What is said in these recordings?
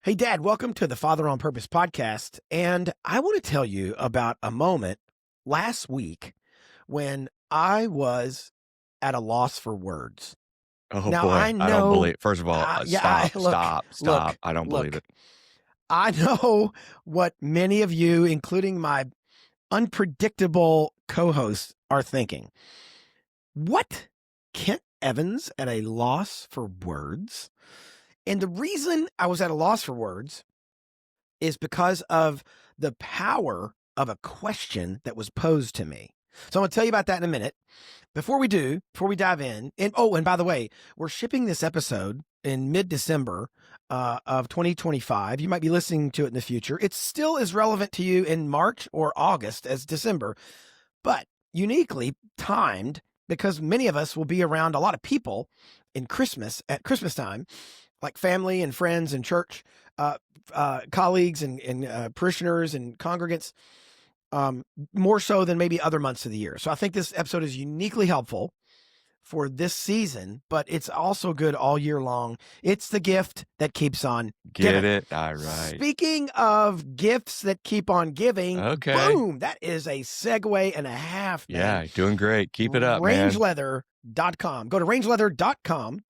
Hey, Dad, welcome to the Father on Purpose podcast. And I want to tell you about a moment last week when I was at a loss for words. Oh Now, boy, I I don't know, believe first of all, yeah, look, stop. I don't believe it. I know what many of you, including my unpredictable co hosts, are thinking. What? Kent Evans at a loss for words? And the reason I was at a loss for words is because of the power of a question that was posed to me. So I'm going to tell you about that in a minute. Before we dive in, and by the way, we're shipping this episode in mid-December of 2025. You might be listening to it in the future. It's still as relevant to you in March or August as December, but uniquely timed because many of us will be around a lot of people at Christmas time, like family and friends and church colleagues and parishioners and congregants, more so than maybe other months of the year. So I think this episode is uniquely helpful for this season, but it's also good all year long. It's the gift that keeps on giving. Get it? All right. Speaking of gifts that keep on giving, Okay. boom, that is a segue and a half, man. Yeah, doing great. Keep it up, man. Rangeleather.com. Go to rangeleather.com.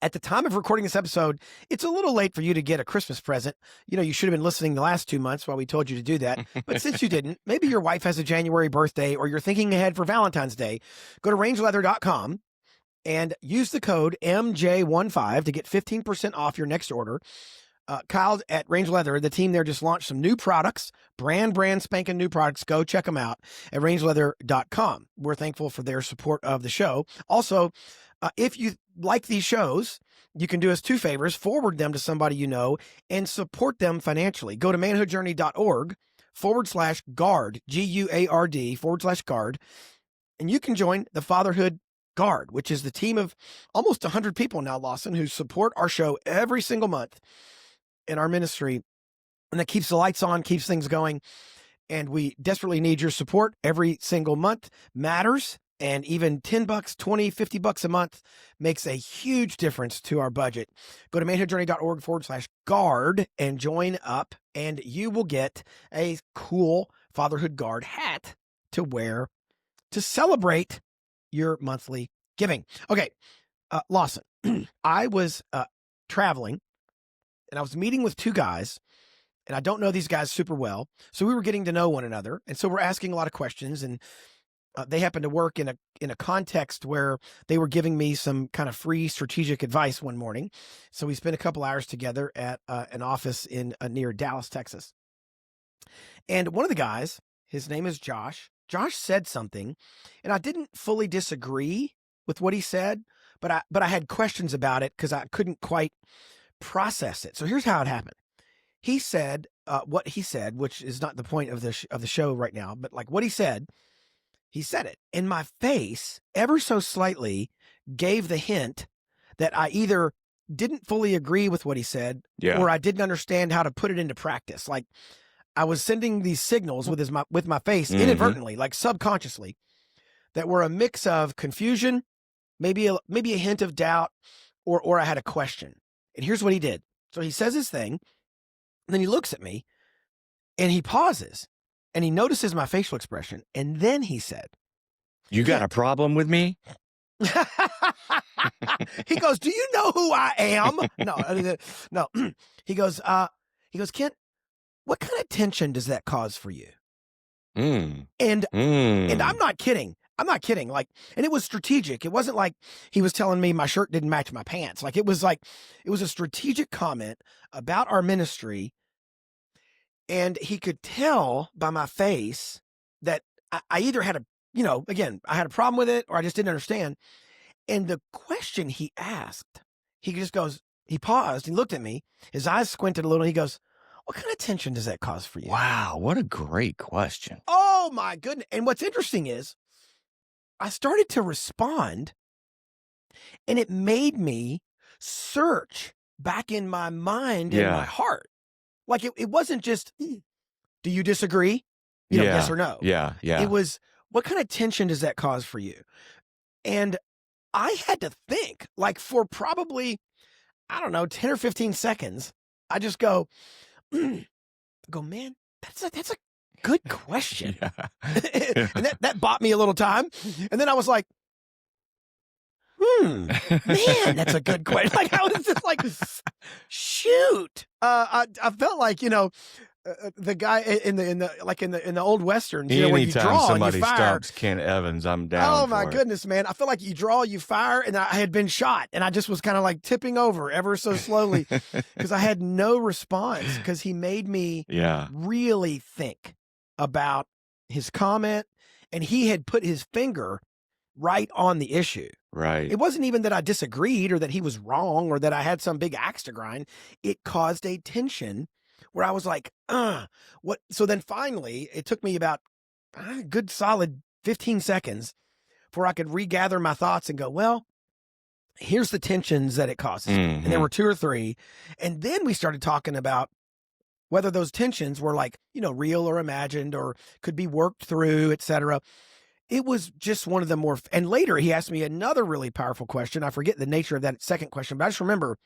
At the time of recording this episode, it's a little late for you to get a Christmas present. You know, you should have been listening the last 2 months while we told you to do that. But since you didn't, maybe your wife has a January birthday or you're thinking ahead for Valentine's Day, go to rangeleather.com and use the code MJ15 to get 15% off your next order. Kyle at Range Leather, the team there just launched some new products, brand spanking new products. Go check them out at rangeleather.com. We're thankful for their support of the show. Also, if you like these shows, you can do us two favors, forward them to somebody you know and support them financially. Go to manhoodjourney.org/guard, GUARD /guard, and you can join the Fatherhood Guard, which is the team of almost 100 people now, Lawson, who support our show every single month in our ministry. And that keeps the lights on, keeps things going. And we desperately need your support. Every single month matters. And even $10, $20, $50 a month makes a huge difference to our budget. Go to manhoodjourney.org/guard and join up, and you will get a cool Fatherhood Guard hat to wear to celebrate your monthly giving. Okay, Lawson, I was traveling, and I was meeting with two guys, and I don't know these guys super well, so we were getting to know one another, and so we're asking a lot of questions, and they happened to work in a context where they were giving me some kind of free strategic advice one morning. So we spent a couple hours together at an office in near Dallas, Texas. And one of the guys, his name is Josh. Josh said something, and I didn't fully disagree with what he said, but I had questions about it because I couldn't quite process it. So here's how it happened. He said what he said, which is not the point of the show right now, but like what he said it. And my face, ever so slightly, gave the hint that I either didn't fully agree with what he said, or I didn't understand how to put it into practice. Like I was sending these signals with my face inadvertently, like subconsciously, that were a mix of confusion, maybe a hint of doubt, or I had a question. And here's what he did. So he says his thing, and then he looks at me, and he pauses, and he notices my facial expression, and then he said, "You got a problem with me?" He goes, "Do you know who I am?" No. He goes, "Kent, what kind of tension does that cause for you?" And I'm not kidding. Like, and it was strategic. It wasn't like he was telling me my shirt didn't match my pants. Like, it was a strategic comment about our ministry. And he could tell by my face that I either had I had a problem with it or I just didn't understand. And the question he asked, he paused, he looked at me, his eyes squinted a little, he goes, "What kind of tension does that cause for you?" Wow, what a great question. Oh my goodness. And what's interesting is I started to respond, and it made me search back in my mind and my heart. Like it wasn't just, "Do you disagree?" Yes or no. Yeah. It was, "What kind of tension does that cause for you?" And I had to think, like, for probably, I don't know, 10 or 15 seconds. I just go, man, that's a good question. Yeah. And that bought me a little time. And then I was like, man, that's a good question. Like I was just like, shoot. I felt like, the guy in the old westerns, where you Anytime draw and you somebody fire. stumps Ken Evans, I'm down Oh for my it. goodness, man! I feel like you draw, you fire, and I had been shot, and I just was kind of like tipping over ever so slowly because I had no response because he made me Yeah. really think about his comment, and he had put his finger right on the issue. Right. It wasn't even that I disagreed or that he was wrong or that I had some big axe to grind. It caused a tension where I was like, what? So then finally, it took me about a good solid 15 seconds before I could regather my thoughts and go, well, here's the tensions that it causes. And there were 2 or 3. And then we started talking about whether those tensions were like, real or imagined or could be worked through, etc. It was just one of the more, and later he asked me another really powerful question. I forget the nature of that second question, but I just remember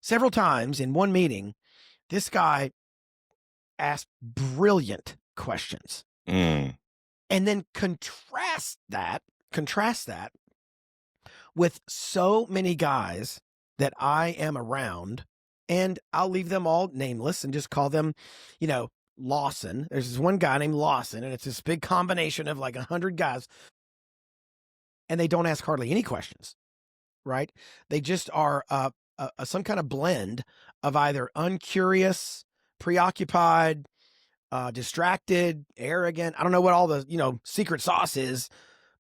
several times in one meeting, this guy asked brilliant questions and then contrast that with so many guys that I am around, and I'll leave them all nameless and just call them, Lawson. There's this one guy named Lawson, and it's this big combination of like 100 guys, and they don't ask hardly any questions, right? They just are some kind of blend of either uncurious, preoccupied, distracted, arrogant. I don't know what all the, secret sauce is,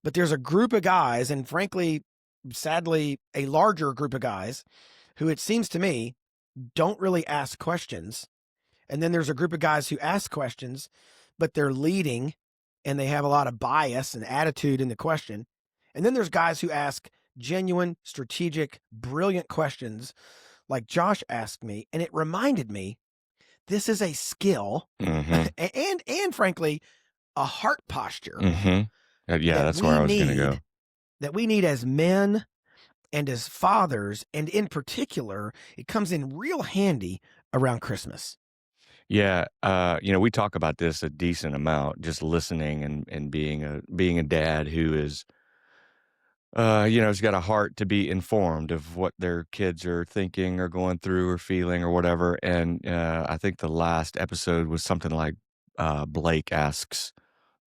but there's a group of guys, and frankly, sadly, a larger group of guys who it seems to me don't really ask questions. And then there's a group of guys who ask questions, but they're leading and they have a lot of bias and attitude in the question. And then there's guys who ask genuine, strategic, brilliant questions like Josh asked me. And it reminded me, this is a skill and frankly, a heart posture. Yeah, that's where I was going to go. That we need as men and as fathers, and in particular, it comes in real handy around Christmas. Yeah, we talk about this a decent amount, just listening and being a dad who is, has got a heart to be informed of what their kids are thinking or going through or feeling or whatever. And I think the last episode was something like Blake asks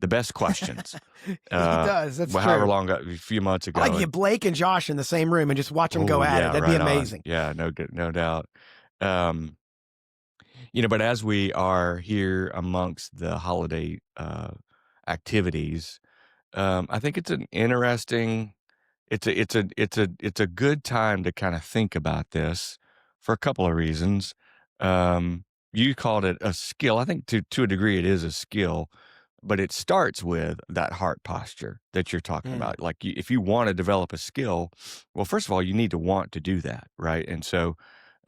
the best questions. He does. That's true. However long, a few months ago. I like to get Blake and Josh in the same room and just watch them go at it. That'd be amazing. Yeah, no doubt. But as we are here amongst the holiday activities, I think it's an interesting. It's a good time to kind of think about this for a couple of reasons. You called it a skill. I think to a degree it is a skill, but it starts with that heart posture that you're talking about. Like if you want to develop a skill, well, first of all, you need to want to do that, right? And so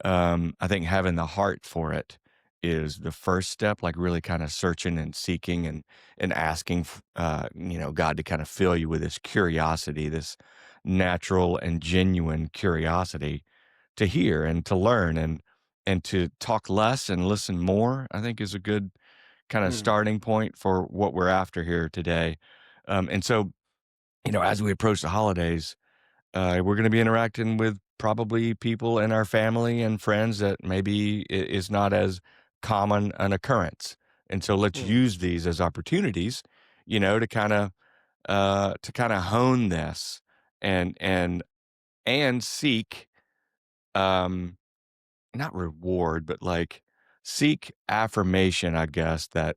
I think having the heart for it is the first step, like really kind of searching and seeking and asking, God to kind of fill you with this curiosity, this natural and genuine curiosity to hear and to learn and to talk less and listen more, I think is a good kind of starting point for what we're after here today. And so, as we approach the holidays, we're going to be interacting with probably people in our family and friends that maybe is not as common an occurrence. And so let's use these as opportunities, to kind of hone this and seek, not reward, but like seek affirmation, I guess, that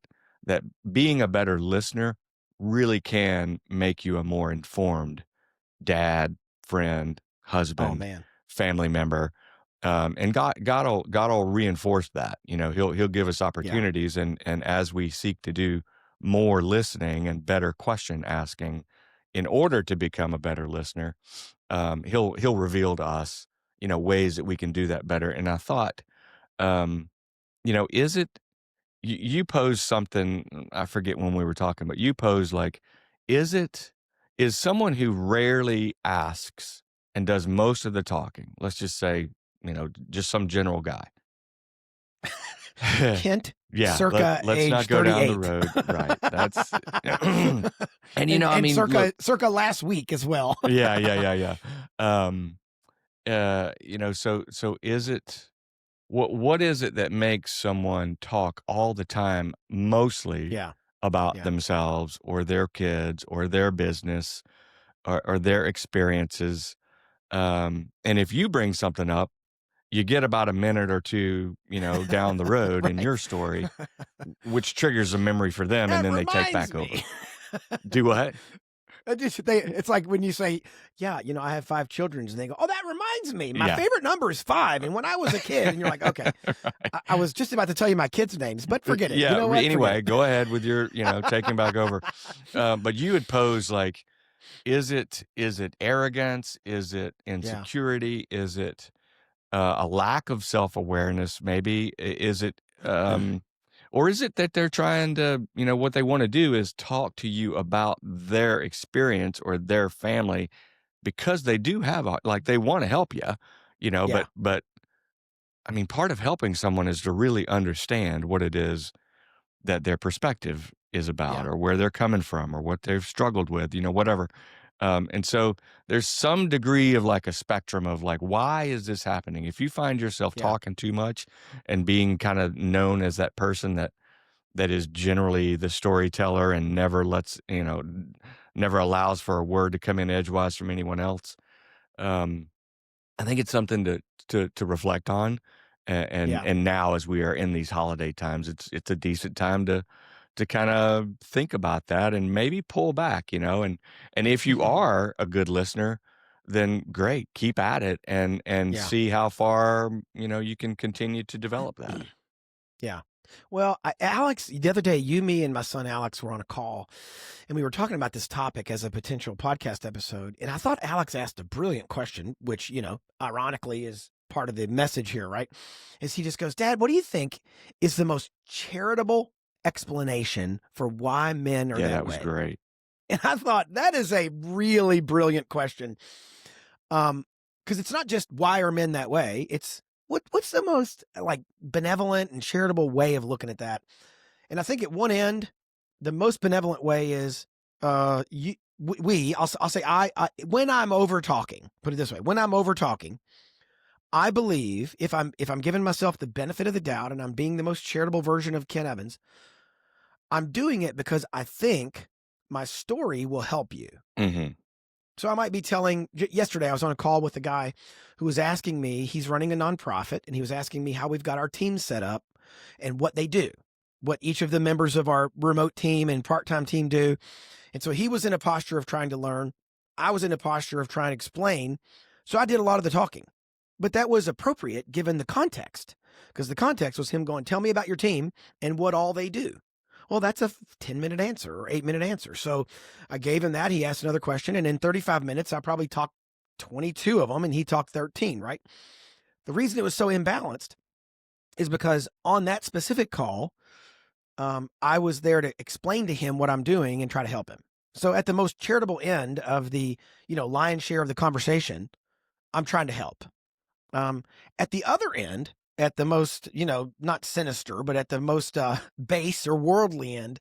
being a better listener really can make you a more informed dad, friend, husband, family member. And God'll reinforce that. He'll give us opportunities, and as we seek to do more listening and better question asking, in order to become a better listener, he'll reveal to us, ways that we can do that better. And I thought, is it you posed something? I forget when we were talking, but you posed like, is someone who rarely asks and does most of the talking? Let's just say, just some general guy. Kent, Yeah, circa let's age not go down the 38. road. Right. That's and, I And mean, look. circa last week as well. Yeah, yeah, yeah, yeah. Um, so is it what is it that makes someone talk all the time, mostly Yeah, about yeah. themselves or their kids or their business or their experiences? And if you bring something up, you get about a minute or two, down the road in your Right. story, which triggers a memory for them, and That then they take reminds back me. over. Do what? It's like when you say, "Yeah, I have 5 children," and they go, "Oh, that reminds me. My Yeah. favorite number is 5, and when I was a kid," and you're like, "Okay, Right. I was just about to tell you my kids' names, but forget it. You Yeah. know what? Forget Anyway, it." go ahead with your, taking back over. But you had posed like, is it arrogance? Is it Yeah, insecurity? Is it a lack of self awareness? Maybe is it, or is it that they're trying to, what they want to do is talk to you about their experience or their family because they do have like they want to help you, yeah, but I mean, part of helping someone is to really understand what it is that their perspective is about yeah, or where they're coming from or what they've struggled with, whatever. And so there's some degree of like a spectrum of like, why is this happening? If you find yourself yeah, talking too much and being kind of known as that person that is generally the storyteller and never lets, never allows for a word to come in edgewise from anyone else. Um, I think it's something to reflect on, and yeah. and now as we are in these holiday times, it's a decent time to kind of think about that and maybe pull back, and if you are a good listener, then great, keep at it and Yeah. see how far you can continue to develop that. Yeah. Well, Alex, the other day, you, me, and my son Alex were on a call, and we were talking about this topic as a potential podcast episode. And I thought Alex asked a brilliant question, which, ironically is part of the message here, right? Is he just goes, "Dad, what do you think is the most charitable explanation for why men are Yeah, that that was way?" great. And I thought that is a really brilliant question. Because it's not just why are men that way, it's what's the most like benevolent and charitable way of looking at that. And I think at one end, the most benevolent way is I'll say I when I'm over talking, put it this way, when I'm over talking, I believe if I'm giving myself the benefit of the doubt and I'm being the most charitable version of Ken Evans, I'm doing it because I think my story will help you. Hmm. So I might be telling, yesterday I was on a call with a guy who was asking me, he's running a nonprofit, and he was asking me how we've got our team set up and what they do, what each of the members of our remote team and part-time team do. And so he was in a posture of trying to learn. I was in a posture of trying to explain. So I did a lot of the talking, but that was appropriate given the context, because the context was him going, "Tell me about your team and what all they do." Well, that's a 10-minute answer or 8-minute answer. So I gave him that. He asked another question. And in 35 minutes, I probably talked 22 of them and he talked 13, right? The reason it was so imbalanced is because on that specific call, I was there to explain to him what I'm doing and try to help him. So at the most charitable end of the, lion's share of the conversation, I'm trying to help. At the other end, at the most, not sinister, but at the most base or worldly end,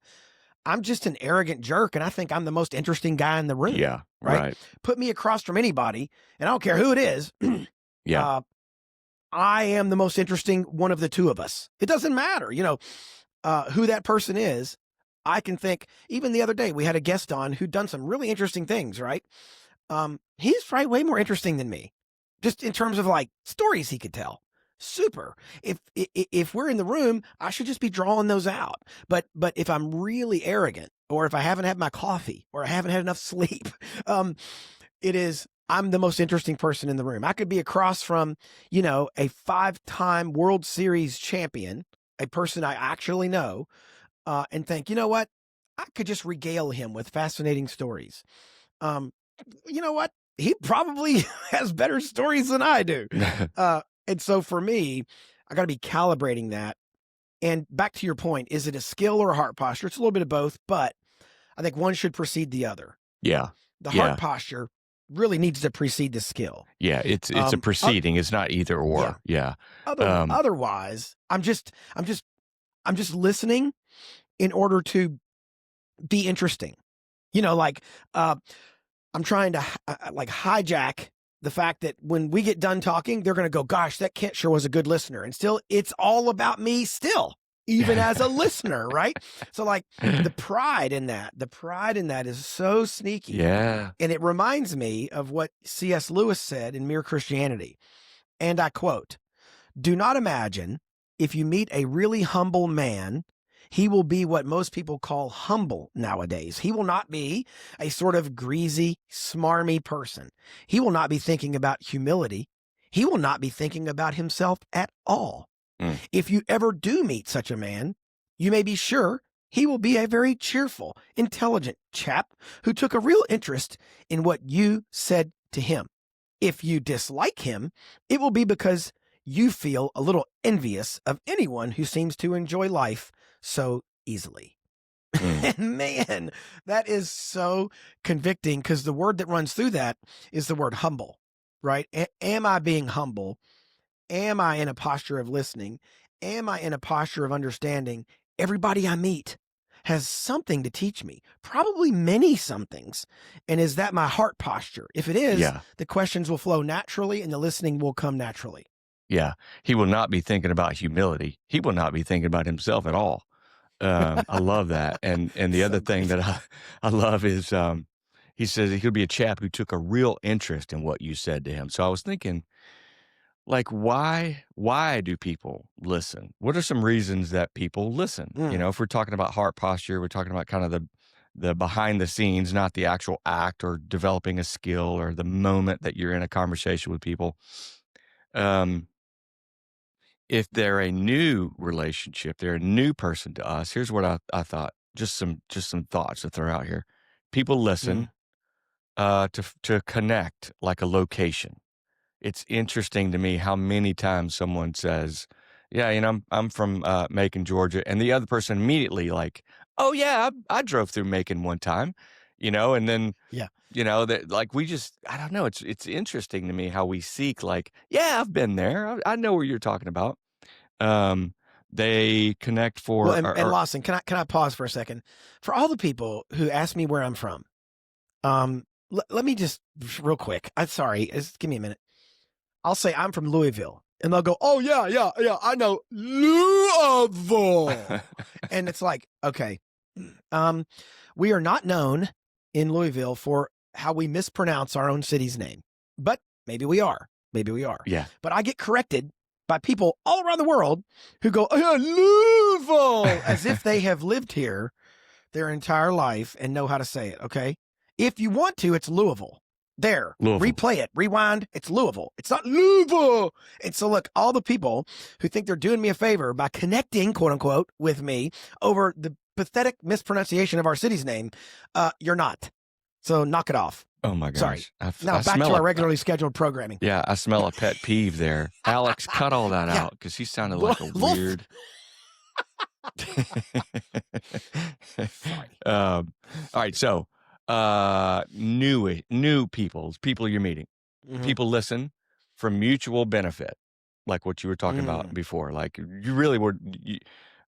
I'm just an arrogant jerk, and I think I'm the most interesting guy in the room. Yeah, Right? right. Put me across from anybody, and I don't care who it is. Yeah. I am the most interesting one of the two of us. It doesn't matter, who that person is. I can think, even the other day, we had a guest on who'd done some really interesting things, right? He's probably way more interesting than me, just in terms of like stories he could tell. Super. If we're in the room, I should just be drawing those out. But if I'm really arrogant, or if I haven't had my coffee, or I haven't had enough sleep, I'm the most interesting person in the room. I could be across from, a 5-time World Series champion, a person I actually know, and think, you know what? I could just regale him with fascinating stories. You know what? He probably has better stories than I do. And so for me, I got to be calibrating that. And back to your point, is it a skill or a heart posture? It's a little bit of both, but I think one should precede the other. Yeah. The Yeah. heart posture really needs to precede the skill. Yeah, it's a proceeding. It's not either or. Yeah. Otherwise, I'm just I'm just listening in order to be interesting. Like I'm trying to like hijack the fact that when we get done talking, they're going to go, gosh, that Kent sure was a good listener. And still, it's all about me still, even as a listener, right? So like the pride in that is so sneaky. Yeah. And it reminds me of what C.S. Lewis said in Mere Christianity. And I quote, "Do not imagine if you meet a really humble man, he will be what most people call humble nowadays. He will not be a sort of greasy, smarmy person. He will not be thinking about humility. He will not be thinking about himself at all. Mm. If you ever do meet such a man, you may be sure he will be a very cheerful, intelligent chap who took a real interest in what you said to him. If you dislike him, it will be because you feel a little envious of anyone who seems to enjoy life so easily." Mm. And man, that is so convicting, because the word that runs through that is the word humble, right? Am I being humble? Am I in a posture of listening? Am I in a posture of understanding? Everybody I meet has something to teach me, probably many somethings. And is that my heart posture? If it is, Yeah. the questions will flow naturally and the listening will come naturally. Yeah. He will not be thinking about humility. He will not be thinking about himself at all. I love that. And the So other thing great. that I love is he says he'll be a chap who took a real interest in what you said to him. So I was thinking, like, why do people listen? What are some reasons that people listen? Mm. If we're talking about heart posture, we're talking about kind of the behind the scenes, not the actual act or developing a skill or the moment that you're in a conversation with people. Um, if they're a new relationship, they're a new person to us. Here's what I thought. Just some thoughts to throw out here. People Mm. listen to connect like a location. It's interesting to me how many times someone says, "Yeah, I'm from Macon, Georgia," and the other person immediately like, "Oh yeah, I drove through Macon one time," and then Yeah. that like I don't know. It's interesting to me how we seek like, "Yeah, I've been there. I know where you're talking about." Um, they connect Well, for and Lawson, can I pause for a second? For all the people who ask me where I'm from, let me just real quick. I'm sorry, just give me a minute. I'll say I'm from Louisville, and they'll go, "Oh yeah, yeah, yeah, I know Louisville," and it's like, okay, um, we are not known in Louisville for how we mispronounce our own city's name, but maybe we are. Maybe we are. yeah. But I get corrected by people all around the world who go, "Oh, yeah, Louisville," as if they have lived here their entire life and know how to say it. Okay. If you want to, it's Louisville. There, Louisville. replay it, rewind. It's Louisville. It's not Louisville. And so, look, all the people who think they're doing me a favor by connecting, quote unquote, with me over the pathetic mispronunciation of our city's name, you're not. So knock it off. Oh my gosh. Sorry. I Now back smell to our it. regularly scheduled programming. Yeah, I smell a pet peeve there. Alex, cut all that Yeah. out because he sounded like a Wolf. weird. Sorry. All right, so new people you're meeting. Mhm. People listen for mutual benefit, like what you were talking about before. Like you really were.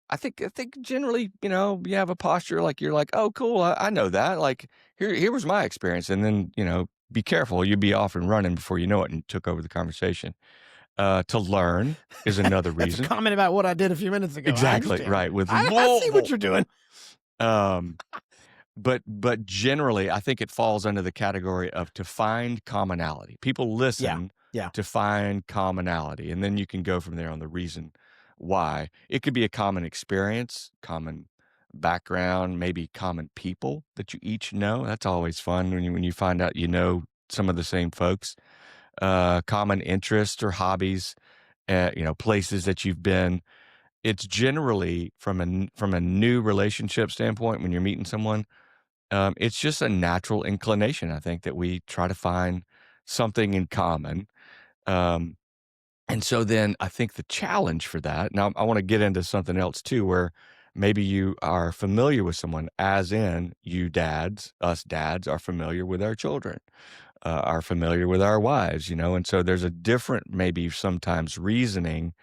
I think generally, you have a posture like you're like, oh, cool, I know that. Like here was my experience, and then be careful, you'd be off and running before you know it, and took over the conversation. To learn is another That's reason. a comment about what I did a few minutes ago. Exactly right. With I see what you're doing. But generally, I think it falls under the category of to find commonality. People listen Yeah. to find commonality, and then you can go from there on the reason why. It could be a common experience, common background, maybe common people that you each know. That's always fun when you find out you know some of the same folks. Common interests or hobbies, places that you've been. It's generally from a new relationship standpoint when you're meeting someone. It's just a natural inclination, I think, that we try to find something in common. And so then I think the challenge for that, now I want to get into something else too, where maybe you are familiar with someone, as in us dads are familiar with our children, are familiar with our wives, and so there's a different, maybe sometimes reasoning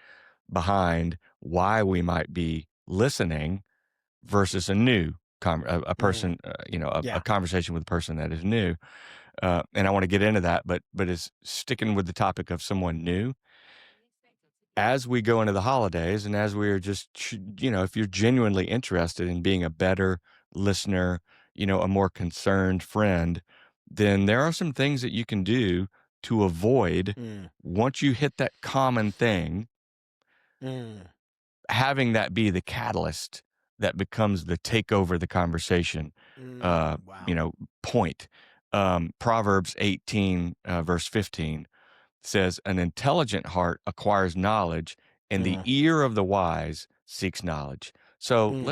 behind why we might be listening versus a new a Mm, person, a yeah. conversation with a person that is new. And I want to get into that, but is sticking with the topic of someone new as we go into the holidays and as we're just, if you're genuinely interested in being a better listener, a more concerned friend, then there are some things that you can do to avoid Mm, once you hit that common thing, mm, having that be the catalyst that becomes the take over the conversation, uh, wow. you know, point. Proverbs 18, verse 15 says, "An intelligent heart acquires knowledge, and the Mm, ear of the wise seeks knowledge." So mm,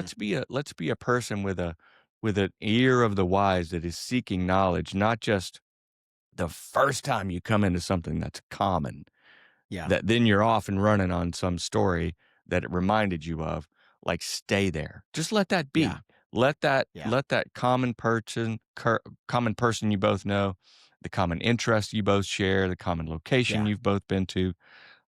let's be a person with an ear of the wise that is seeking knowledge, not just the first time you come into something that's common, yeah. that then you're off and running on some story that it reminded you of. Like, stay there. Just let that Yeah. be. Let that Yeah. let that common person you both know, the common interest you both share, the common location Yeah. you've both been to,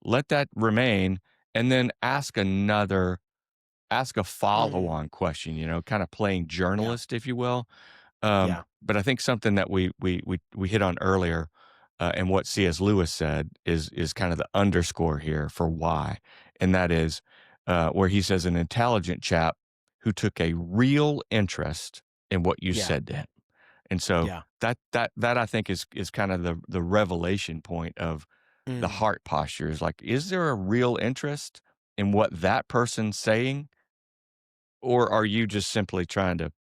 let that remain, and then ask a Mm, follow-on question, kind of playing yeah. journalist, if you will. Yeah. But I think something that we hit on earlier, and what C.S. Lewis said is kind of the underscore here for why, and that is where he says an intelligent chap who took a real interest in what you Yeah. said to him, and so Yeah. that I think is kind of the revelation point of the Mm, heart posture is like, is there a real interest in what that person's saying, or are you just simply trying to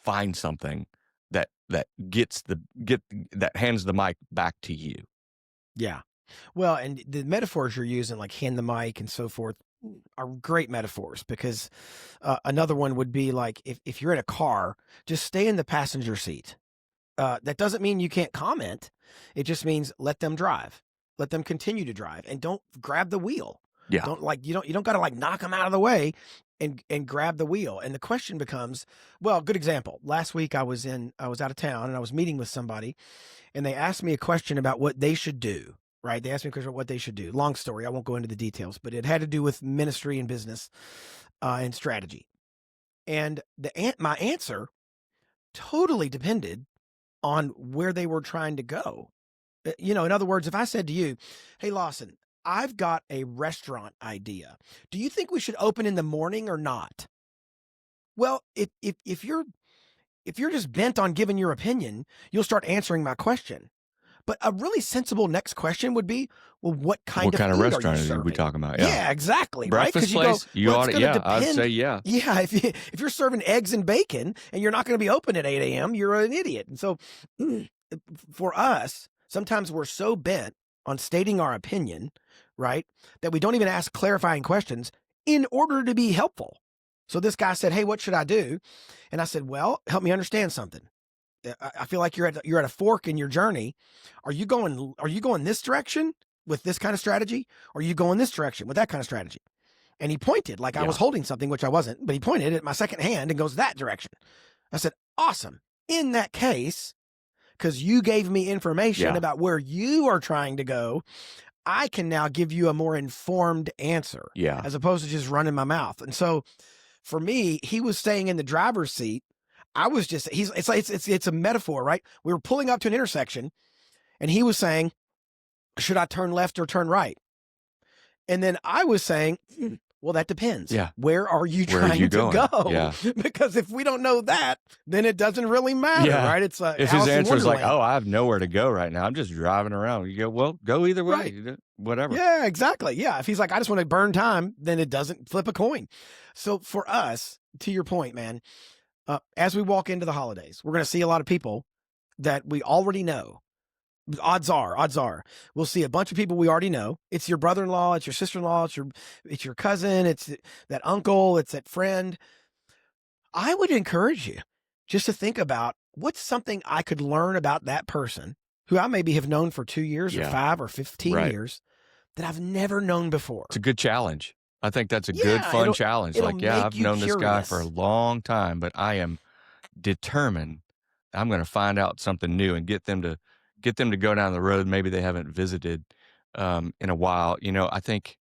find something that that hands the mic back to you? yeah. Well, and the metaphors you're using, like hand the mic and so forth, are great metaphors because another one would be like if you're in a car, just stay in the passenger seat. That doesn't mean you can't comment. It just means let them drive, let them continue to drive, and don't grab the wheel. Yeah. Don't like you don't got to like knock them out of the way and grab the wheel. And the question becomes, well, good example. Last week I was out of town and I was meeting with somebody and they asked me a question about what they should do. Right? They asked me a question about what they should do. Long story. I won't go into the details, but it had to do with ministry and business and strategy. And my answer totally depended on where they were trying to go. In other words, if I said to you, "Hey Lawson, I've got a restaurant idea. Do you think we should open in the morning or not?" Well, if you're just bent on giving your opinion, you'll start answering my question. But a really sensible next question would be, well, what What kind of kind of food are you restaurant are we serving? talking about? Yeah. Yeah, exactly, right? Breakfast Because you go, place? You well, ought it's to, going to yeah, I'd say depend. yeah. Yeah, if you're serving eggs and bacon and you're not going to be open at 8 a.m., you're an idiot. And so, for us, sometimes we're so bent on stating our opinion, right, that we don't even ask clarifying questions in order to be helpful. So this guy said, "Hey, what should I do?" And I said, "Well, help me understand something. I feel like you're at a fork in your journey. Are you going this direction with this kind of strategy? Or are you going this direction with that kind of strategy?" And he pointed like I was Yeah. holding something, which I wasn't, but he pointed at my second hand and goes that direction. I said, "Awesome. In that case, because you gave me information Yeah. about where you are trying to go, I can now give you a more informed answer Yeah. as opposed to just running my mouth." And so for me, he was staying in the driver's seat. I was just it's like it's a metaphor, right? We were pulling up to an intersection and he was saying, "Should I turn left or turn right?" And then I was saying, "Well, that depends. Yeah. Where are you Where are you trying to going? go?" Yeah. Because if we don't know that, then it doesn't really matter, Yeah. right? It's If his Alice in answer is like, Wonderland. "Oh, I have nowhere to go right now. I'm just driving around." You go, "Well, go either way. Right. Whatever." Yeah, exactly. Yeah. If he's like, "I just want to burn time," then it doesn't flip a coin. So for us, to your point, man, as we walk into the holidays, we're going to see a lot of people that we already know. Odds are, we'll see a bunch of people we already know. It's your brother-in-law, it's your sister-in-law, it's your cousin, it's that uncle, it's that friend. I would encourage you just to think about what's something I could learn about that person who I maybe have known for 2 years or Yeah. 5 or 15 Right. years that I've never known before. It's a good challenge. I think that's a good, Yeah, fun it'll challenge. it'll Like, yeah, make I've you known this guy for a curious. long time, but I am determined I'm gonna find out something new and get them to go down the road maybe they haven't visited, in a while. I think,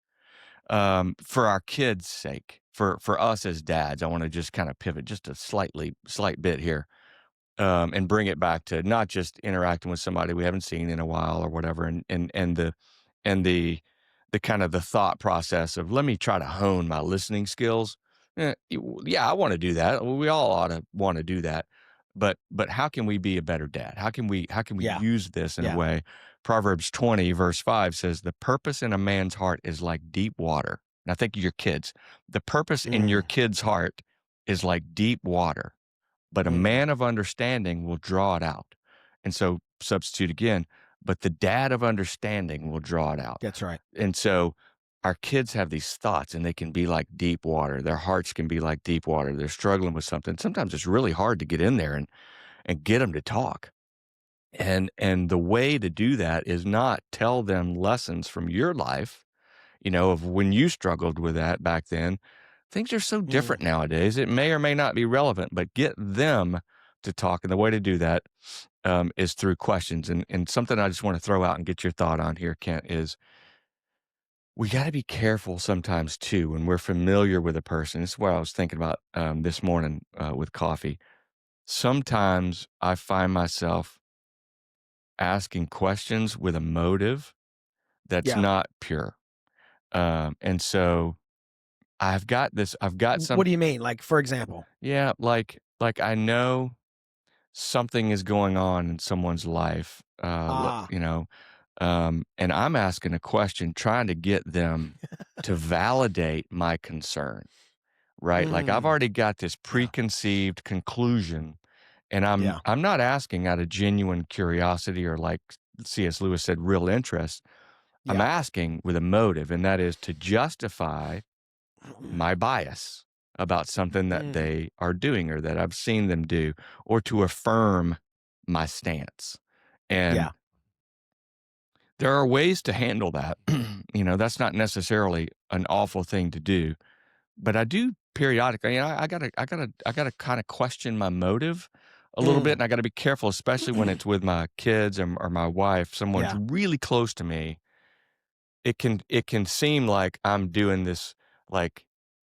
for our kids' sake, for us as dads, I want to just kind of pivot just a slight bit here, and bring it back to not just interacting with somebody we haven't seen in a while or whatever, and the kind of the thought process of let me try to hone my listening skills. Yeah, I want to do that. We all ought to want to do that. But how can we be a better dad? How can we Yeah. use this in a Yeah. way? Proverbs 20 verse 5 says, "The purpose in a man's heart is like deep water." Now think of your kids. The purpose in your Mm, kid's heart is like deep water, but a mm, man of understanding will draw it out. And so substitute again, but the dad of understanding will draw it out. that's right. And so our kids have these thoughts and they can be like deep water. Their hearts can be like deep water. They're struggling with something. Sometimes it's really hard to get in there and get them to talk. And the way to do that is not tell them lessons from your life, of when you struggled with that back then. Things are so Mm, different nowadays. It may or may not be relevant, but get them to talk. And the way to do that is through questions. And something I just want to throw out and get your thought on here, Kent, is we got to be careful sometimes too when we're familiar with a person. This is what I was thinking about this morning with coffee. Sometimes I find myself asking questions with a motive that's yeah. not pure. And so I've got What some, do you mean? Like, for example? yeah, like I know something is going on in someone's life, Ah, and I'm asking a question, trying to get them to validate my concern, right? Like I've mm, already got this yeah. preconceived conclusion, and I'm Yeah. I'm not asking out of genuine curiosity or like C.S. Lewis said, real interest. I'm Yeah. asking with a motive, and that is to justify my bias about something that Mm, they are doing or that I've seen them do, or to affirm my stance. And yeah. there are ways to handle that. That's not necessarily an awful thing to do, but I do periodically. I gotta kind of question my motive a little bit, Mm, and I got to be careful, especially when it's with my kids or my wife, someone's yeah. really close to me. It can seem like I'm doing this, like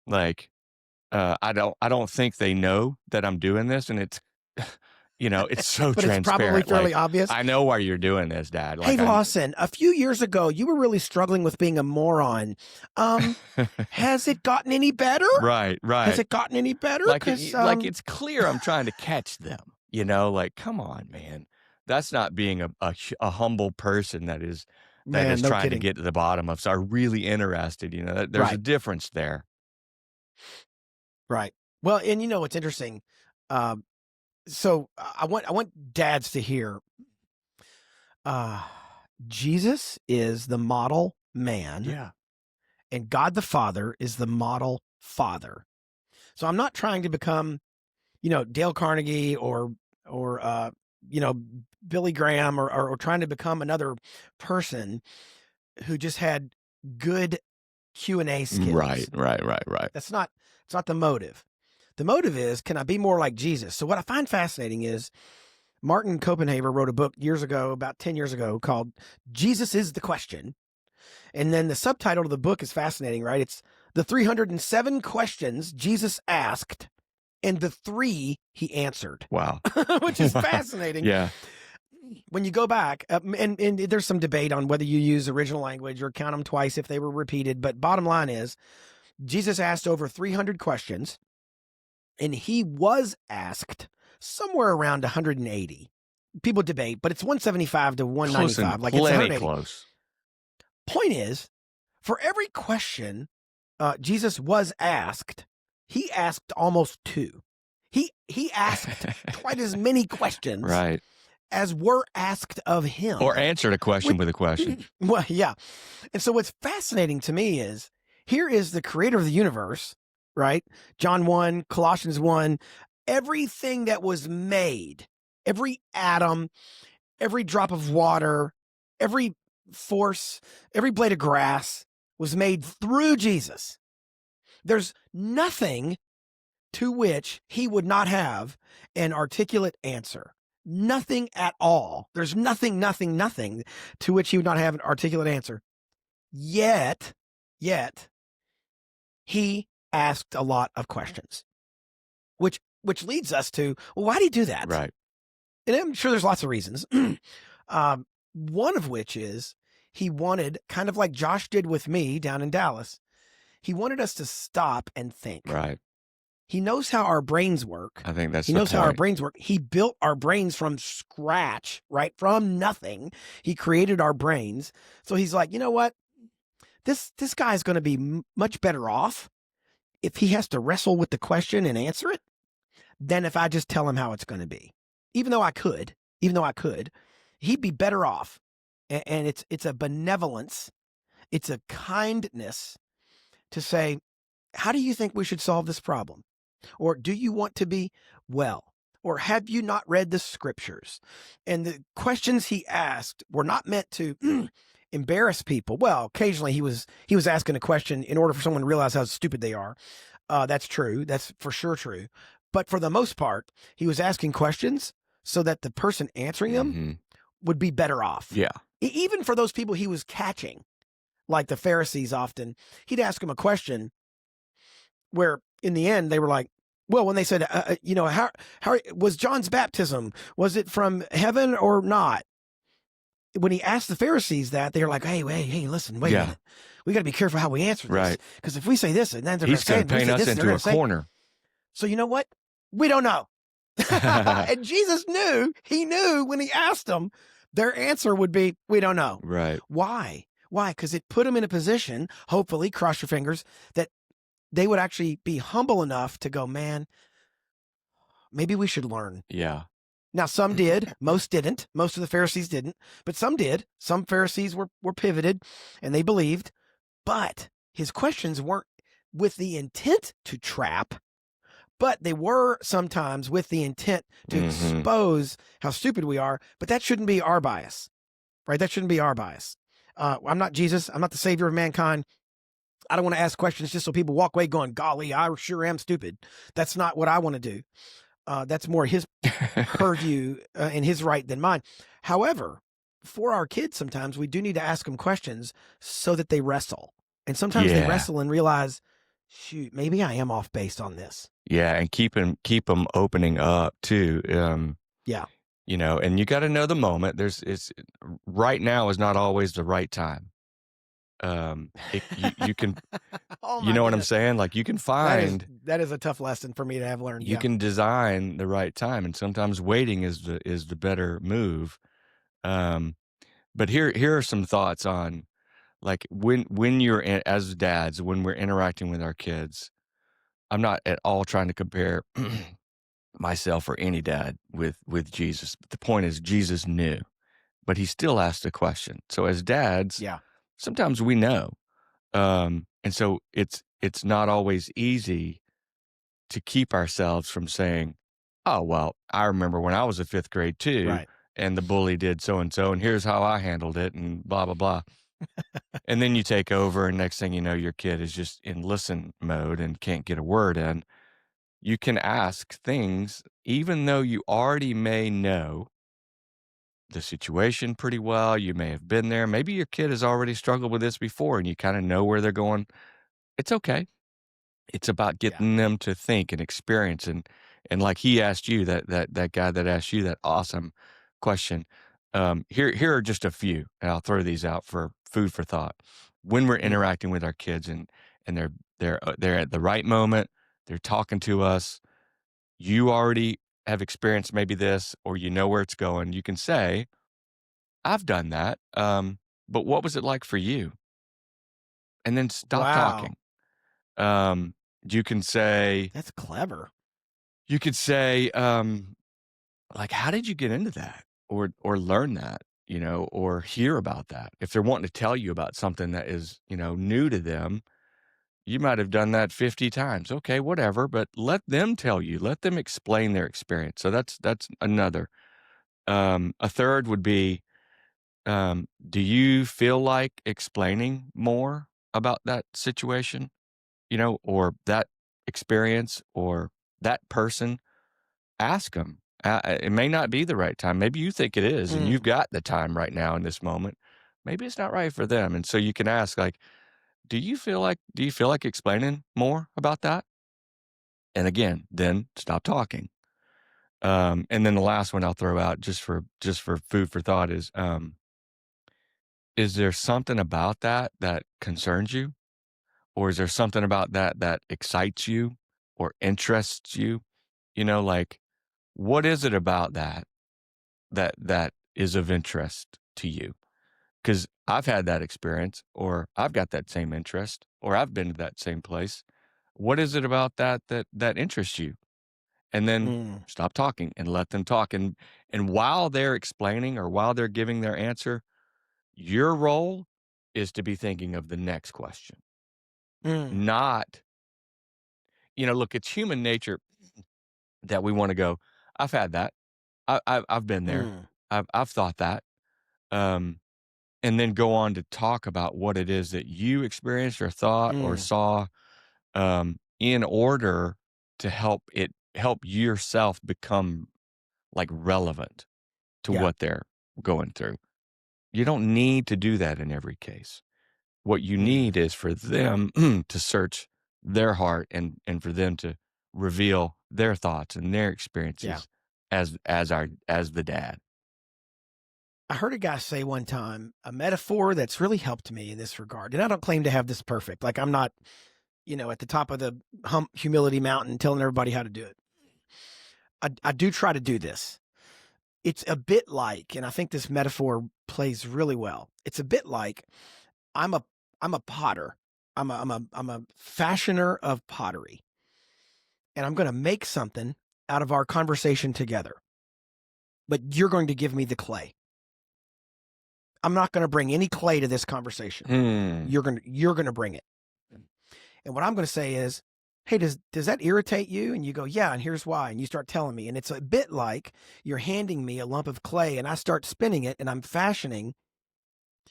like I don't think they know that I'm doing this, and it's it's so But it's probably transparent. fairly Like, obvious. I know why you're doing this, Dad. Hey, Like, Lawson, a few years ago, you were really struggling with being a moron. Um, has it gotten any better? Right, Has right. it gotten any better? Because, Like it's clear I'm trying to catch them. Like, come on, man. That's not being a humble person that is man, no trying to kidding. get to the bottom of. So, are really interested. There's a Right, difference there. right. Well, and what's interesting? Um, so I want dads to hear. Uh, Jesus is the model man, Yeah. and God the Father is the model father. So I'm not trying to become, Dale Carnegie or you know, Billy Graham or trying to become another person who just had good Q&A Right, skills. right, right, right. That's not it's not the motive. The motive is, can I be more like Jesus? So what I find fascinating is Martin Copenhaver wrote a book years ago, about 10 years ago, called Jesus is the Question. And then the subtitle of the book is fascinating, right? It's the 307 questions Jesus asked and the 3 he answered, Wow. which is Wow. fascinating. Yeah. When you go back, and there's some debate on whether you use original language or count them twice if they were repeated. But bottom line is, Jesus asked over 300 questions, and he was asked somewhere around 180. People debate, but it's 175 to Close and 195. Like it's plenty 180. close. Point is, for every question Jesus was asked, he asked almost 2. He asked quite as many questions Right. as were asked of him. Or answered a question Which, with a question. well, yeah. And so what's fascinating to me is, here is the creator of the universe, right? John 1, Colossians 1, everything that was made, every atom, every drop of water, every force, every blade of grass was made through Jesus. There's nothing to which he would not have an articulate answer. Nothing at all. There's nothing to which he would not have an articulate answer. Yet, he asked a lot of questions, which leads us to, well, why did he do that? Right. And I'm sure there's lots of reasons. One of which is he wanted, kind of like Josh did with me down in Dallas, he wanted us to stop and think. Right. He knows how our brains work. I think that's He the knows how our point. brains work. He built our brains from scratch, right? From nothing. He created our brains. So he's like, you know what? This guy's going to be much better off if he has to wrestle with the question and answer it than if I just tell him how it's going to be. Even though I could, he'd be better off. And it's a benevolence. It's a kindness to say, how do you think we should solve this problem? Or do you want to be well? Or have you not read the scriptures? And the questions he asked were not meant to embarrass people. Well, occasionally he was asking a question in order for someone to realize how stupid they are. That's true. That's for sure true. But for the most part, he was asking questions so that the person answering them would be better off. Yeah. Even for those people he was catching, like the Pharisees often, he'd ask them a question where in the end they were like, well, when they said, how was John's baptism? Was it from heaven or not? When he asked the Pharisees that, they were like, hey, listen, wait a minute. We got to be careful how we answer this. Right. Because if we say this, and then they're He's going to paint us into a corner. So you know what? We don't know. And Jesus knew, he knew when he asked them, their answer would be, we don't know. Right. Why? Because it put them in a position, hopefully, cross your fingers, that they would actually be humble enough to go, man, maybe we should learn. Yeah. Now, some did. Most didn't. Most of the Pharisees didn't. But some did. Some Pharisees were pivoted, and they believed. But his questions weren't with the intent to trap, but they were sometimes with the intent to expose how stupid we are. But that shouldn't be our bias, right? That shouldn't be our bias. I'm not Jesus. I'm not the savior of mankind. I don't want to ask questions just so people walk away going, golly, I sure am stupid. That's not what I want to do. That's more his purview and his right than mine. However, for our kids, sometimes we do need to ask them questions so that they wrestle. And sometimes they wrestle and realize, shoot, maybe I am off base on this. Yeah, and keep them opening up too. Yeah. And you got to know the moment. Right now is not always the right time. You can, what I'm saying? Like you can find that is a tough lesson for me to have learned. You can design the right time, and sometimes waiting is the better move. But here are some thoughts on like when you're as dads, when we're interacting with our kids. I'm not at all trying to compare myself or any dad with Jesus. But the point is, Jesus knew, but he still asked a question. So as dads, sometimes we know, and so it's not always easy to keep ourselves from saying, "Oh well, I remember when I was a fifth grade too, and the bully did so and so, and here's how I handled it," and blah blah blah. And then you take over, and next thing you know, your kid is just in listen mode and can't get a word in. You can ask things, even though you already may know the situation pretty well. You may have been there. Maybe your kid has already struggled with this before, and you kind of know where they're going. It's okay. It's about getting them to think and experience, and like he asked you, that guy that asked you that awesome question. Here are just a few, and I'll throw these out for food for thought. When we're interacting with our kids, and they're at the right moment, they're talking to us. You already have experienced maybe this, or you know where it's going. You can say, "I've done that, but what was it like for you?" And then stop talking. You can say, that's clever. You could say, like, how did you get into that, or learn that, or hear about that? If they're wanting to tell you about something that is, new to them, you might have done that 50 times. Okay, whatever, but let them tell you, let them explain their experience. So that's another. A third would be, do you feel like explaining more about that situation, or that experience, or that person? Ask them. It may not be the right time. Maybe you think it is, and you've got the time right now in this moment. Maybe it's not right for them. And so you can ask, like, do you feel like explaining more about that? And again, then stop talking. And then the last one I'll throw out just for food for thought is there something about that that concerns you? Or is there something about that that excites you or interests you? You know, like, what is it about that is of interest to you? Because I've had that experience, or I've got that same interest, or I've been to that same place. What is it about that interests you? And then Mm, stop talking and let them talk. And while they're explaining or while they're giving their answer, your role is to be thinking of the next question, mm, not, look, it's human nature that we want to go, I've had that. I've been there. mm, I've thought that. Um, and then go on to talk about what it is that you experienced or thought or mm. saw, in order to help yourself become like relevant to Yeah, what they're going through. You don't need to do that in every case. What you mm, need is for them to search their heart and for them to reveal their thoughts and their yeah. experiences as the dad. I heard a guy say one time a metaphor that's really helped me in this regard. And I don't claim to have this perfect. Like I'm not, at the top of the humility mountain telling everybody how to do it. I do try to do this. It's a bit like, and I think this metaphor plays really well. It's a bit like I'm a I'm a potter. I'm a fashioner of pottery, and I'm going to make something out of our conversation together. But you're going to give me the clay. I'm not going to bring any clay to this conversation. Hmm. You're going to bring it. And what I'm going to say is, "Hey, does that irritate you?" And you go, "Yeah, and here's why." And you start telling me, and it's a bit like you're handing me a lump of clay, and I start spinning it, and I'm fashioning.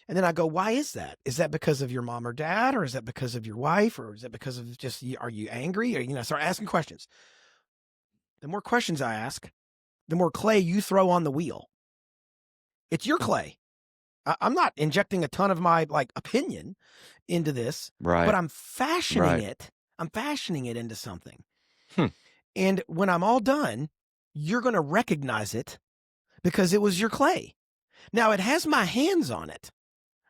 And then I go, "Why is that? Is that because of your mom or dad, or is that because of your wife, or is that because of just are you angry?" Or start asking questions. The more questions I ask, the more clay you throw on the wheel. It's your clay. I'm not injecting a ton of my opinion into this, but Right. I'm fashioning Right. it. I'm fashioning it into something. Hmm. And when I'm all done, you're going to recognize it because it was your clay. Now it has my hands on it,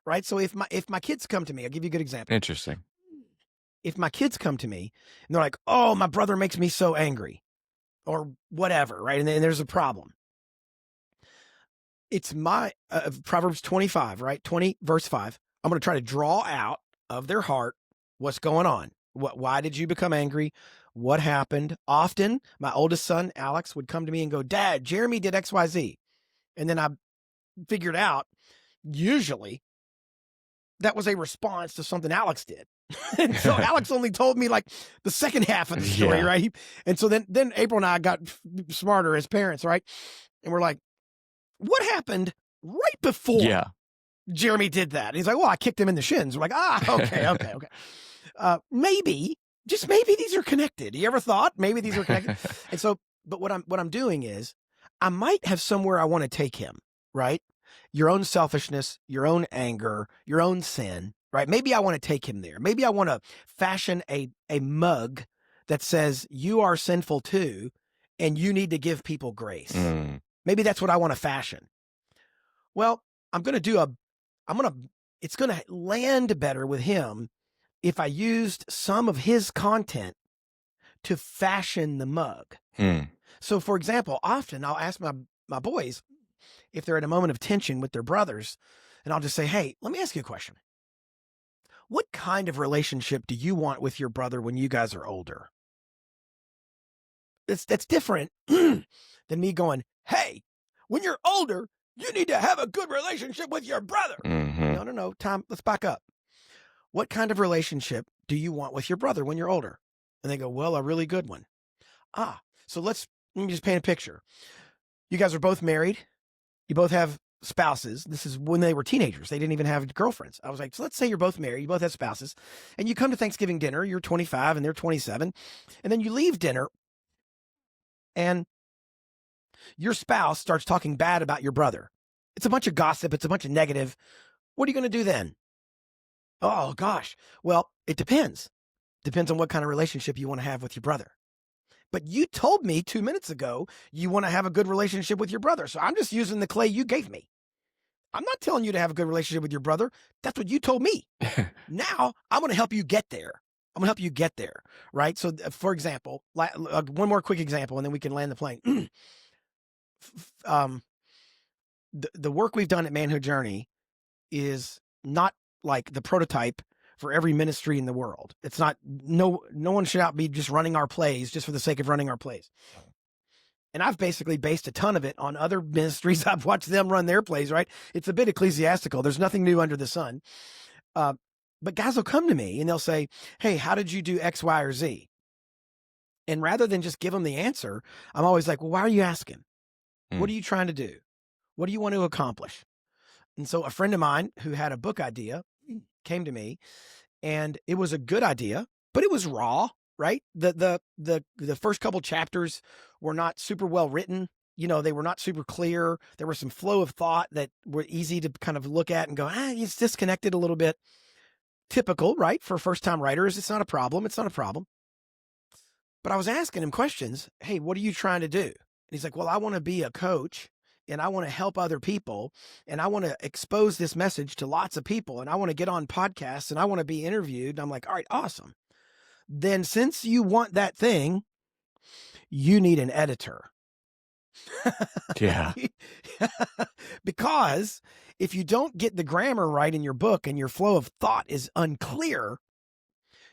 right? So if my kids come to me, I'll give you a good example. Interesting. If my kids come to me and they're like, "Oh, my brother makes me so angry," or whatever, right? And then there's a problem. It's my Proverbs 25, right? 20 verse 5. I'm going to try to draw out of their heart what's going on. Why did you become angry? What happened? Often, my oldest son, Alex, would come to me and go, "Dad, Jeremy did XYZ." And then I figured out, usually, that was a response to something Alex did. And so Alex only told me the second half of the story, Yeah. right? And so then April and I got smarter as parents, right? And we're like, "What happened right before Yeah. Jeremy did that?" And he's like, "Well, I kicked him in the shins." We're like, okay. Maybe, just maybe these are connected. You ever thought maybe these are connected? And so, but what I'm doing is I might have somewhere I want to take him, right? Your own selfishness, your own anger, your own sin, right? Maybe I want to take him there. Maybe I want to fashion a mug that says you are sinful too, and you need to give people grace. Mm. Maybe that's what I want to fashion. Well, I'm going to do it's going to land better with him if I used some of his content to fashion the mug. Hmm. So, for example, often I'll ask my boys if they're in a moment of tension with their brothers, and I'll just say, "Hey, let me ask you a question. What kind of relationship do you want with your brother when you guys are older?" That's different than me going, "Hey, when you're older, you need to have a good relationship with your brother." Mhm. No. Tom, let's back up. What kind of relationship do you want with your brother when you're older? And they go, "Well, a really good one." So let me just paint a picture. You guys are both married. You both have spouses. This is when they were teenagers. They didn't even have girlfriends. I was like, so let's say you're both married. You both have spouses. And you come to Thanksgiving dinner. You're 25 and they're 27. And then you leave dinner and your spouse starts talking bad about your brother. It's a bunch of gossip. It's a bunch of negative. What are you going to do then? Oh gosh. Well, it depends. Depends on what kind of relationship you want to have with your brother. But you told me 2 minutes ago you want to have a good relationship with your brother. So I'm just using the clay you gave me. I'm not telling you to have a good relationship with your brother. That's what you told me. Now I'm going to help you get there. I'm going to help you get there. Right. So, for example, one more quick example, and then we can land the plane. The work we've done at Manhood Journey is not like the prototype for every ministry in the world. It's not, no one should out be just running our plays just for the sake of running our plays. And I've basically based a ton of it on other ministries. I've watched them run their plays, right? It's a bit ecclesiastical. There's nothing new under the sun. But guys will come to me and they'll say, hey, how did you do X, Y, or Z? And rather than just give them the answer, I'm always like, well, why are you asking? What are you trying to do? What do you want to accomplish? And so a friend of mine who had a book idea came to me, and it was a good idea, but it was raw, right? The first couple chapters were not super well written. You know, they were not super clear. There was some flow of thought that were easy to kind of look at and go, it's disconnected a little bit. Typical, right? For first-time writers, it's not a problem. It's not a problem. But I was asking him questions. Hey, what are you trying to do? And he's like, well, I want to be a coach, and I want to help other people, and I want to expose this message to lots of people, and I want to get on podcasts, and I want to be interviewed. And I'm like, all right, awesome. Then since you want that thing, you need an editor. Yeah. Because if you don't get the grammar right in your book and your flow of thought is unclear,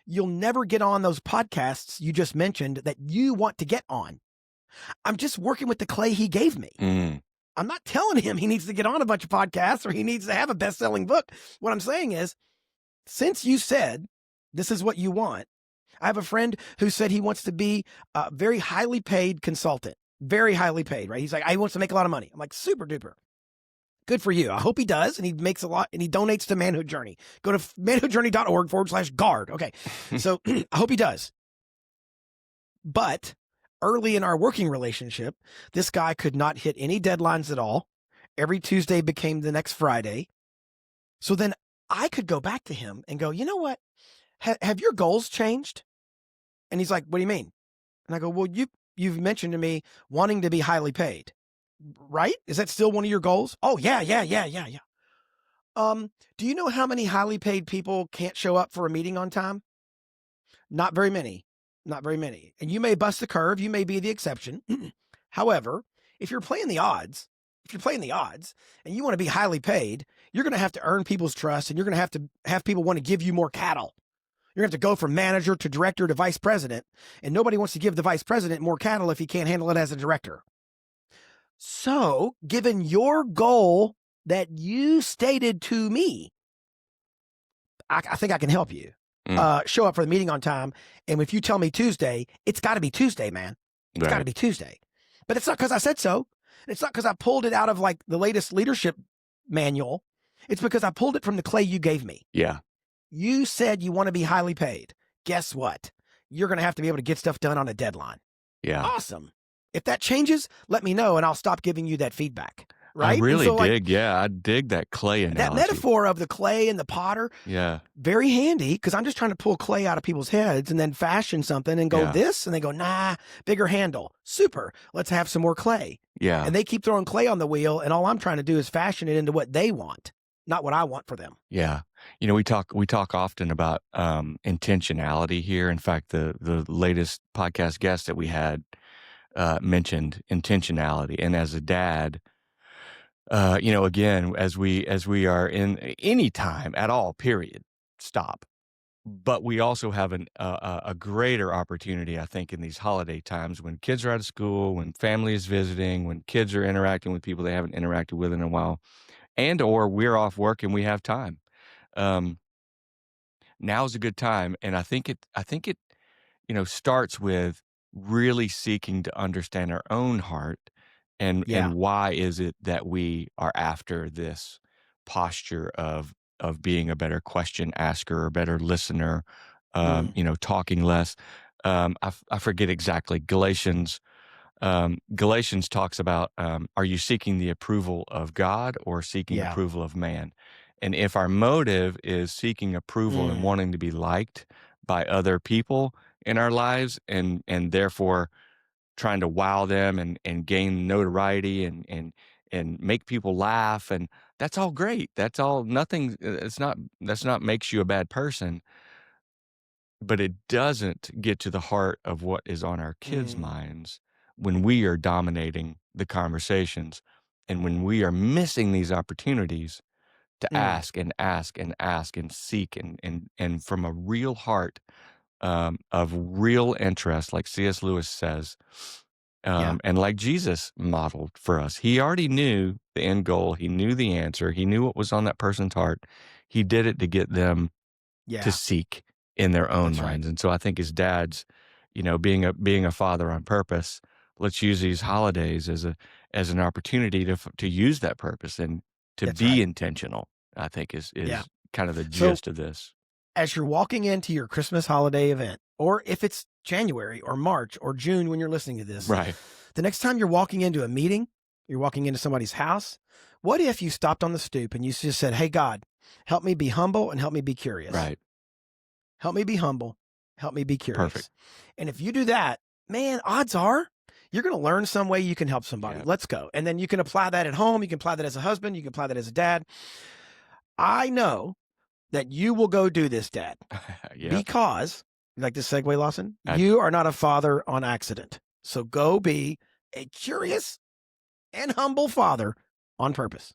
you'll never get on those podcasts you just mentioned that you want to get on. I'm just working with the clay he gave me. I'm not telling him he needs to get on a bunch of podcasts or he needs to have a best-selling book. What I'm saying is, since you said this is what you want, I have a friend who said he wants to be a very highly paid consultant, very highly paid, right? He's like, he wants to make a lot of money. I'm like, super duper. Good for you. I hope he does. And he makes a lot and he donates to Manhood Journey. Go to manhoodjourney.org/guard. Okay. So I hope he does. But early in our working relationship, this guy could not hit any deadlines at all. Every Tuesday became the next Friday. So then I could go back to him and go, you know what? Have your goals changed? And he's like, what do you mean? And I go, well, you've mentioned to me wanting to be highly paid, right? Is that still one of your goals? Oh, yeah. Do you know how many highly paid people can't show up for a meeting on time? Not very many. And you may bust the curve. You may be the exception. However, if you're playing the odds and you want to be highly paid, you're going to have to earn people's trust, and you're going to have people want to give you more cattle. You're going to have to go from manager to director to vice president, and nobody wants to give the vice president more cattle if he can't handle it as a director. So, given your goal that you stated to me, I think I can help you. Show up for the meeting on time. And if you tell me Tuesday, it's got to be Tuesday, man. It's got to be Tuesday. But it's not because I said so. It's not because I pulled it out of like the latest leadership manual. It's because I pulled it from the clay you gave me. Yeah. You said you want to be highly paid. Guess what? You're going to have to be able to get stuff done on a deadline. Yeah. Awesome. If that changes, let me know and I'll stop giving you that feedback. Right? I really I dig that clay analogy. That metaphor of the clay and the potter. Yeah. Very handy, because I'm just trying to pull clay out of people's heads and then fashion something and go this, and they go, nah, bigger handle. Super. Let's have some more clay. Yeah. And they keep throwing clay on the wheel, and all I'm trying to do is fashion it into what they want, not what I want for them. Yeah. You know, we talk often about intentionality here. In fact, the latest podcast guest that we had mentioned intentionality. And as a dad, you know, again, as we are in any time at all, period, stop. But we also have a greater opportunity, I think, in these holiday times when kids are out of school, when family is visiting, when kids are interacting with people they haven't interacted with in a while, and or we're off work and we have time. Now's a good time, and I think it you know, starts with really seeking to understand our own heart and why is it that we are after this posture of being a better question asker, a better listener, you know, talking less. I forget exactly. Galatians talks about, are you seeking the approval of God or seeking approval of man? And if our motive is seeking approval and Mm, wanting to be liked by other people in our lives and therefore trying to wow them and gain notoriety and make people laugh, and that's all great. That's all nothing it's not that's not makes you a bad person, but it doesn't get to the heart of what is on our kids' mm, minds when we are dominating the conversations and when we are missing these opportunities to mm. ask and ask and ask and seek and from a real heart of real interest, like C.S. Lewis says, Yeah, and like Jesus modeled for us. He already knew the end goal. He knew the answer. He knew what was on that person's heart. He did it to get them to yeah, seek in their own that's right. minds. And so I think as dads, being a father on purpose, let's use these holidays as an opportunity to use that purpose and to That's be right. intentional. I think is Yeah. is kind of the So gist of this. as you're walking into your Christmas holiday event, or if it's January or March or June when you're listening to this, Right. the next time you're walking into a meeting, you're walking into somebody's house, what if you stopped on the stoop and you just said, "Hey, God, help me be humble and help me be curious. Right. Help me be humble, help me be Perfect. curious." And if you do that, man, odds are you're going to learn some way you can help somebody. Yeah. Let's go. And then you can apply that at home. You can apply that as a husband. You can apply that as a dad. I know that you will go do this, Dad. Yep. Because, you like this segue, Lawson? I You are not a father on accident. So go be a curious and humble father on purpose.